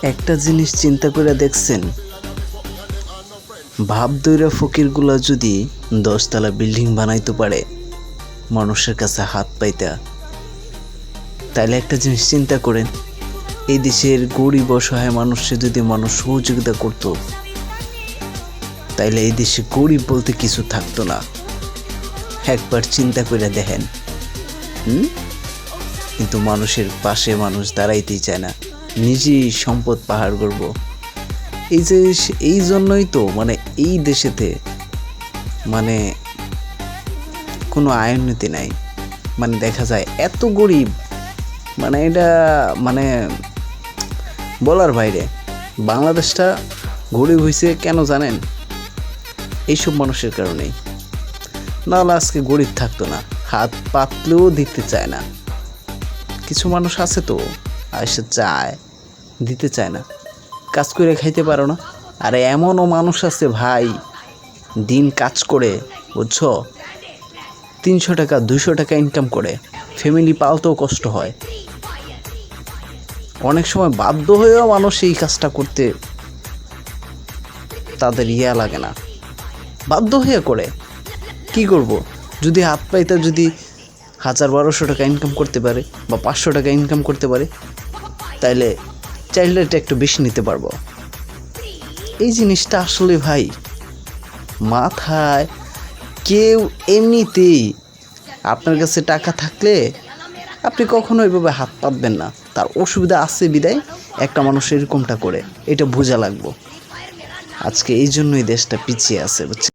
একটা জিনিস চিন্তা করে দেখছেন, ভাব দইরা ফকিরগুলা যদি 10 তলা বিল্ডিং বানাইতে পারে মানুষের কাছে হাত পাইতা, তাইলে একটা জিনিস চিন্তা করেন, এই দেশের গরিব অসহায় মানুষের যদি মানুষ সহযোগিতা করত, তাইলে এই দেশে গরিব বলতে কিছু থাকতো না। একবার চিন্তা করে দেখেন। কিন্তু মানুষের পাশে মানুষ দাঁড়াইতেই চায় না, নিজেই সম্পদ পাহাড় করব। এই জন্যই তো এই দেশেতে কোনো আয়োন্নতি নাই। দেখা যায় এত গরিব, এটা বলার বাইরে। বাংলাদেশটা গরিব হয়েছে কেন জানেন? এইসব মানুষের কারণেই। নাহলে আজকে গরিব থাকতো না। হাত পাতলেও দিতে চায় না। কিছু মানুষ আছে তো এসে চায়, দিতে চায় না। কাজ করে খাইতে পারো না। আর এমনও মানুষ আছে ভাই, দিন কাজ করে, বুঝছো, 300 টাকা 200 টাকা ইনকাম করে, ফ্যামিলি পালতেও কষ্ট হয়। অনেক সময় বাধ্য হয়েও মানুষ এই কাজটা করতে তাদের লাগে না, বাধ্য হয়ে করে। কি করব? যদি হাত পাইতা, যদি 1000-1200 টাকা ইনকাম করতে পারে বা 500 টাকা ইনকাম করতে পারে, তাইলে চাইল্ডটা একটু বেশি নিতে পারবো। এই জিনিসটা আসলে ভাই মাথায় কেউ এমনিতেই, আপনার কাছে টাকা থাকলে আপনি কখনো ওইভাবে হাত পাতবেন না। তার অসুবিধা আছে বিদায় একটা মানুষ এরকমটা করে, এটা বোঝা লাগবো। আজকে এই জন্যই দেশটা পিছিয়ে আছে, বুঝছেন?